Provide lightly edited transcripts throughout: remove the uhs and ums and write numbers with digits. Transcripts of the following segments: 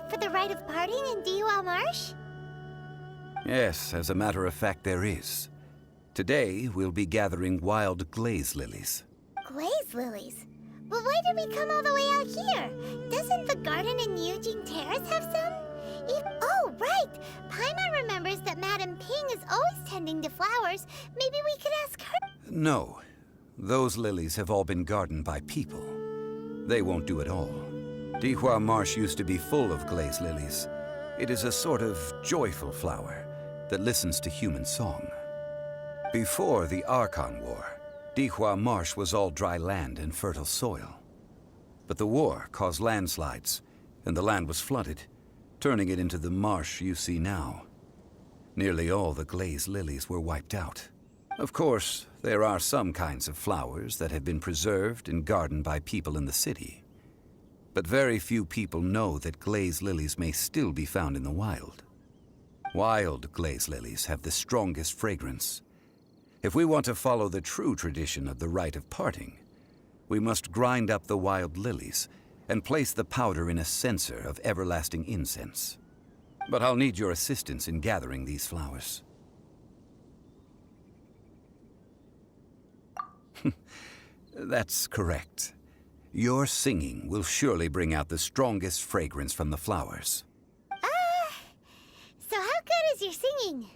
set for the rite of parting in Dihua Marsh? Yes, as a matter of fact, there is. Today, we'll be gathering wild glaze lilies. Glaze lilies? But why did we come all the way out here? Doesn't the garden in Eugene Terrace have some? Oh, right! Paimon remembers that Madame Ping is always tending to flowers. Maybe we could ask her. No. Those lilies have all been gardened by people. They won't do it all. Dihua Marsh used to be full of glaze lilies. It is a sort of joyful flower that listens to human song. Before the Archon War, Dihua Marsh was all dry land and fertile soil. But the war caused landslides, and the land was flooded, turning it into the marsh you see now. Nearly all the glaze lilies were wiped out. Of course, there are some kinds of flowers that have been preserved and gardened by people in the city. But very few people know that glaze lilies may still be found in the wild. Wild glaze lilies have the strongest fragrance. If we want to follow the true tradition of the rite of parting, we must grind up the wild lilies and place the powder in a censer of everlasting incense. But I'll need your assistance in gathering these flowers. That's correct. Your singing will surely bring out the strongest fragrance from the flowers. So how good is your singing?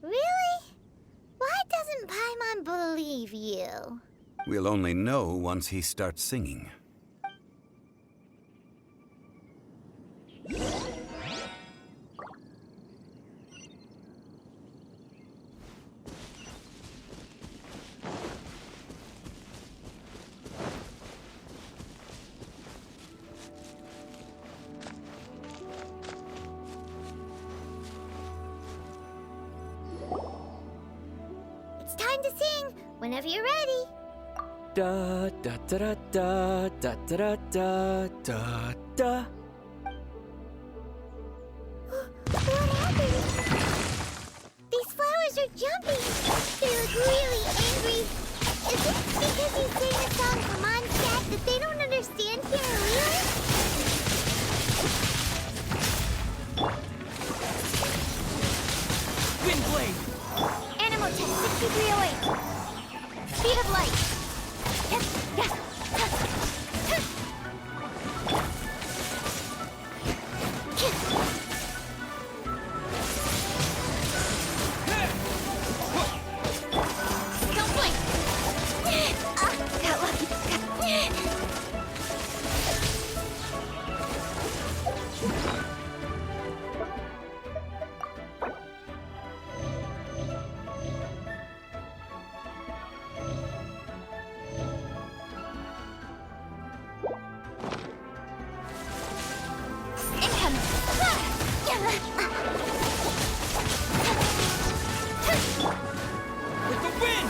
Really? Why doesn't Paimon believe you? We'll only know once he starts singing. It's time to sing, whenever you're ready. Da da da da da da da da da da. What happened? These flowers are jumping. They look really angry. Is it because you sang a song from Mondstadt that they don't understand here, really? Wind blade. Animal test 6308. Speed of light. Don't blink. Got lucky. With the wind.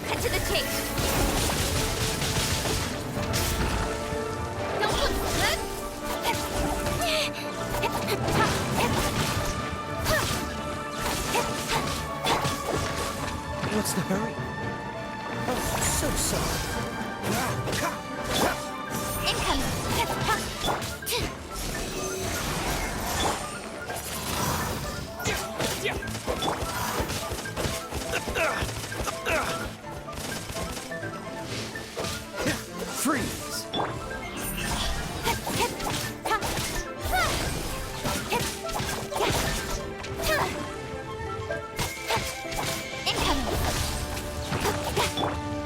Cut to the chase. Don't look. What's the hurry? Oh, so sorry. Freeze!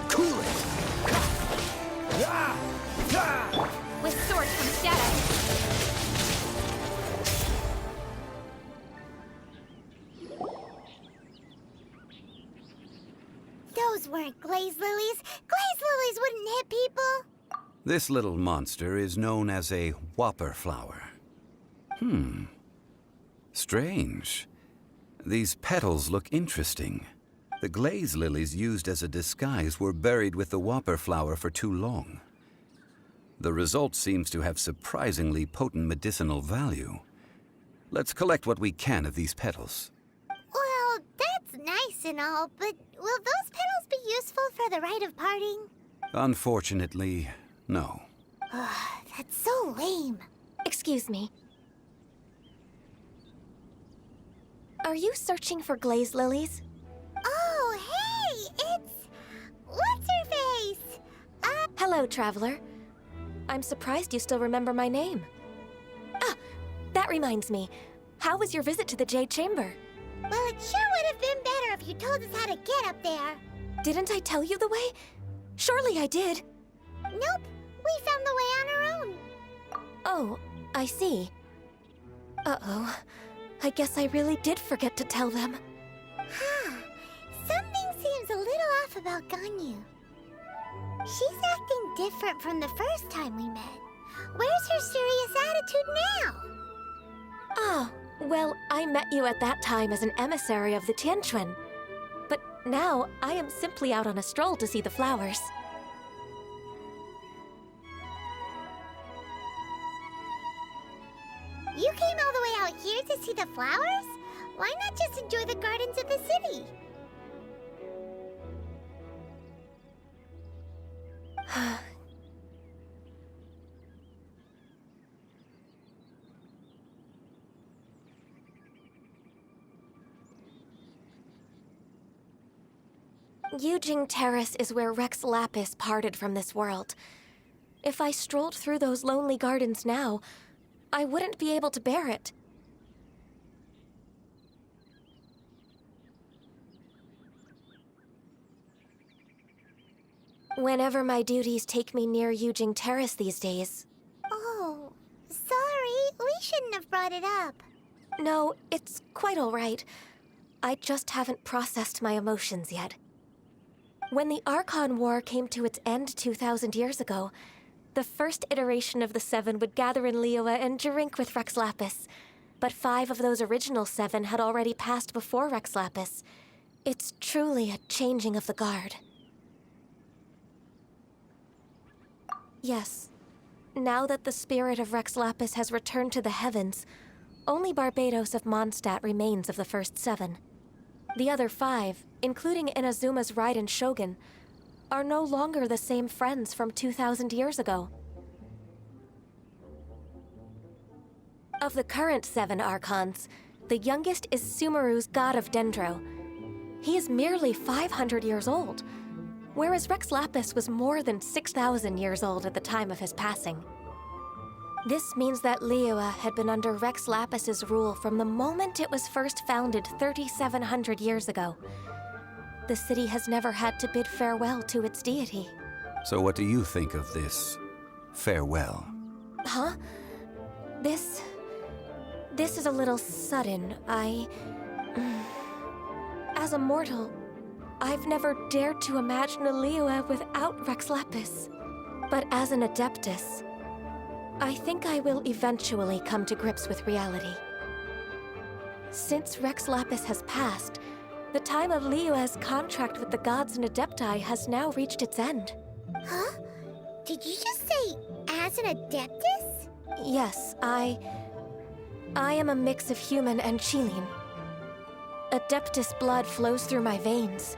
Cool it. With sword comes shadow. Those weren't glaze lilies. Glaze lilies wouldn't hit people. This little monster is known as a whopper flower. Strange. These petals look interesting. The glaze lilies used as a disguise were buried with the whopper flower for too long. The result seems to have surprisingly potent medicinal value. Let's collect what we can of these petals. Well, that's nice and all, but will those petals be useful for the rite of parting? Unfortunately, no. That's so lame. Excuse me. Are you searching for glaze lilies? Oh, hey! It's... What's-her-face? Hello, traveler. I'm surprised you still remember my name. Ah, that reminds me. How was your visit to the Jade Chamber? Well, it sure would have been better if you told us how to get up there. Didn't I tell you the way? Surely I did. Nope, we found the way on our own. Oh, I see. Uh-oh. I guess I really did forget to tell them. Something seems a little off about Ganyu. She's acting different from the first time we met. Where's her serious attitude now? Ah, well, I met you at that time as an emissary of the Tianquan. But now, I am simply out on a stroll to see the flowers. You came all the way out here to see the flowers? Why not just enjoy the gardens of the city? Yujing Terrace is where Rex Lapis parted from this world. If I strolled through those lonely gardens now, I wouldn't be able to bear it. Whenever my duties take me near Yujing Terrace these days. Oh, sorry. We shouldn't have brought it up. No, it's quite all right. I just haven't processed my emotions yet. When the Archon War came to its end 2,000 years ago, the first iteration of the Seven would gather in Liyue and drink with Rex Lapis. But 5 of those original 7 had already passed before Rex Lapis. It's truly a changing of the guard. Yes. Now that the spirit of Rex Lapis has returned to the heavens, only Barbados of Mondstadt remains of the first 7. The other 5, including Inazuma's rite and Shogun, are no longer the same friends from 2,000 years ago. Of the current 7 Archons, the youngest is Sumeru's god of Dendro. He is merely 500 years old, whereas Rex Lapis was more than 6,000 years old at the time of his passing. This means that Liyue had been under Rex Lapis's rule from the moment it was first founded 3,700 years ago. The city has never had to bid farewell to its deity. So what do you think of this farewell? Huh? This is a little sudden. As a mortal, I've never dared to imagine a Liyue without Rex Lapis. But as an Adeptus, I think I will eventually come to grips with reality. Since Rex Lapis has passed, the time of Liyue's contract with the gods and Adepti has now reached its end. Huh? Did you just say, as an Adeptus? Yes, I am a mix of human and Qilin. Adeptus blood flows through my veins.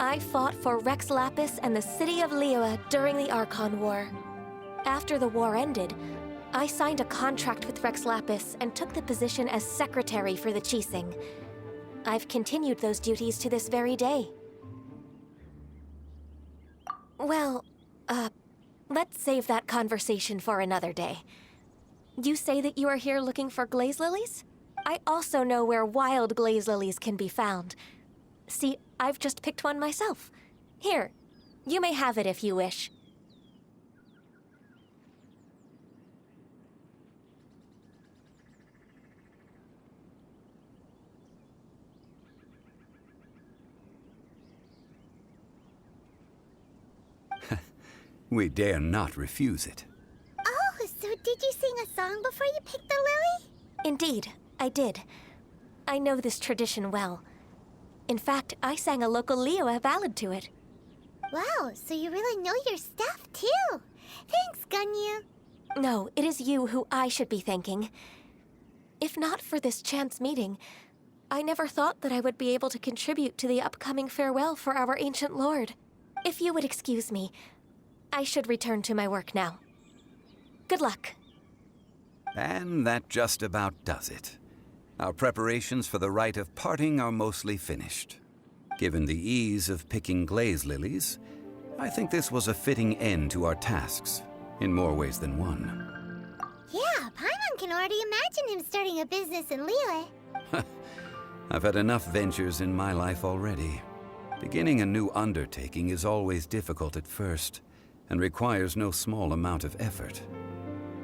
I fought for Rex Lapis and the city of Liyue during the Archon War. After the war ended, I signed a contract with Rex Lapis and took the position as secretary for the Qixing. I've continued those duties to this very day. Well, let's save that conversation for another day. You say that you are here looking for glaze lilies? I also know where wild glaze lilies can be found. See, I've just picked one myself. Here, you may have it if you wish. We dare not refuse it. Oh, so did you sing a song before you picked the lily? Indeed, I did. I know this tradition well. In fact, I sang a local Liyue ballad to it. Wow, so you really know your stuff, too. Thanks, Ganyu. No, it is you who I should be thanking. If not for this chance meeting, I never thought that I would be able to contribute to the upcoming farewell for our ancient lord. If you would excuse me, I should return to my work now. Good luck. And that just about does it. Our preparations for the rite of parting are mostly finished. Given the ease of picking glaze lilies, I think this was a fitting end to our tasks, in more ways than one. Yeah, Paimon can already imagine him starting a business in Liyue. I've had enough ventures in my life already. Beginning a new undertaking is always difficult at first, and requires no small amount of effort.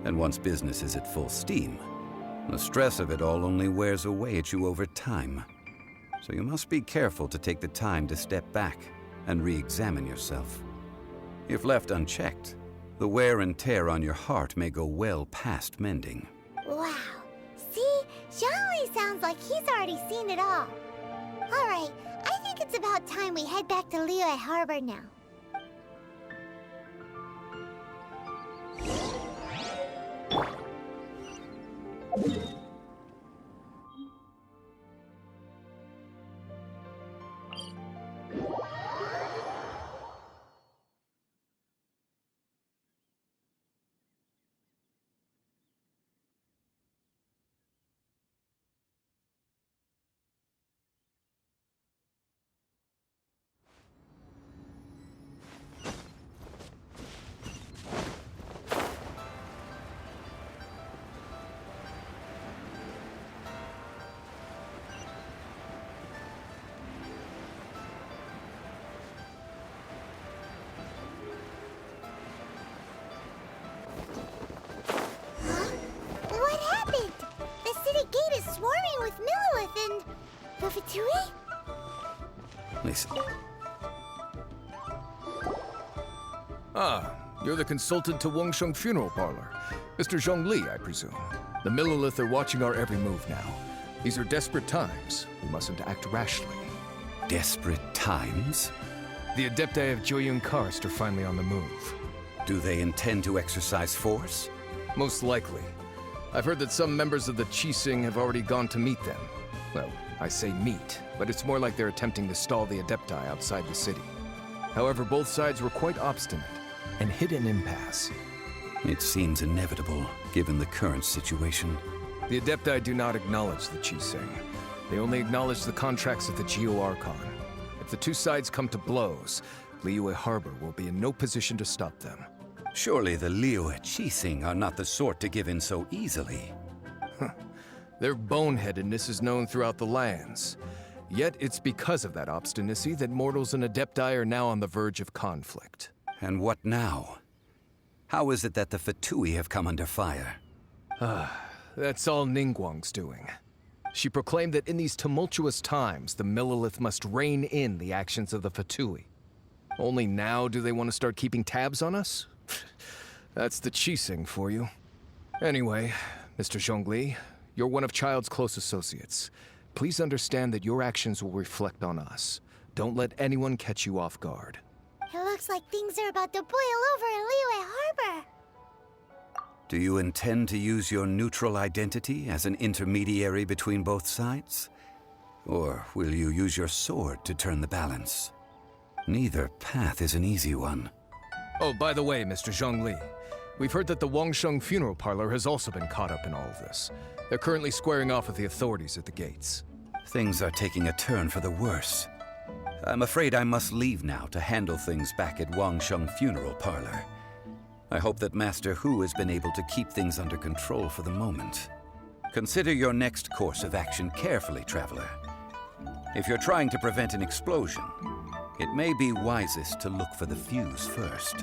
And once business is at full steam, the stress of it all only wears away at you over time. So you must be careful to take the time to step back and re-examine yourself. If left unchecked, the wear and tear on your heart may go well past mending. Wow. See? Zhongli sounds like he's already seen it all. Alright, I think it's about time we head back to Liyue Harbor now. What happened? The city gate is swarming with Millilith and... the Fatui? Listen, Ah, you're the consultant to Wangsheng Funeral Parlor. Mr. Zhongli, I presume. The Millilith are watching our every move now. These are desperate times. We mustn't act rashly. desperate times? The Adepti of Joyun Karst are finally on the move. Do they intend to exercise force? Most likely. I've heard that some members of the Qixing have already gone to meet them. Well, I say meet, but it's more like they're attempting to stall the Adepti outside the city. However, both sides were quite obstinate and hit an impasse. It seems inevitable, given the current situation. The Adepti do not acknowledge the Qixing. They only acknowledge the contracts of the Geo-Archon. If the two sides come to blows, Liyue Harbor will be in no position to stop them. Surely the Liyue Qixing are not the sort to give in so easily. Their boneheadedness is known throughout the lands. Yet it's because of that obstinacy that mortals and Adepti are now on the verge of conflict. And what now? How is it that the Fatui have come under fire? That's all Ningguang's doing. She proclaimed that in these tumultuous times, the Millilith must rein in the actions of the Fatui. Only now do they want to start keeping tabs on us? That's the Qixing for you. Anyway, Mr. Zhongli, you're one of Child's close associates. Please understand that your actions will reflect on us. Don't let anyone catch you off guard. It looks like things are about to boil over in Liyue Harbor. Do you intend to use your neutral identity as an intermediary between both sides? Or will you use your sword to turn the balance? Neither path is an easy one. Oh, by the way, Mr. Zhongli, we've heard that the Wangsheng Funeral Parlor has also been caught up in all of this. They're currently squaring off with the authorities at the gates. Things are taking a turn for the worse. I'm afraid I must leave now to handle things back at Wangsheng Funeral Parlor. I hope that Master Hu has been able to keep things under control for the moment. Consider your next course of action carefully, Traveler. If you're trying to prevent an explosion, it may be wisest to look for the fuse first.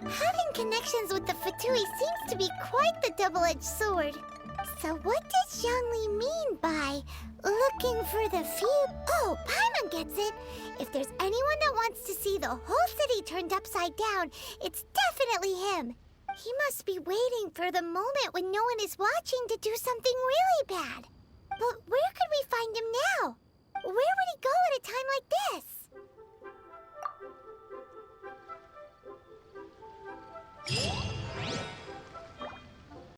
Having connections with the Fatui seems to be quite the double-edged sword. So what does Zhongli mean by looking for the fuse? Oh, Paimon gets it. If there's anyone that wants to see the whole city turned upside down, it's definitely him. He must be waiting for the moment when no one is watching to do something really bad. But where could we find him now? Where would he go at a time like this?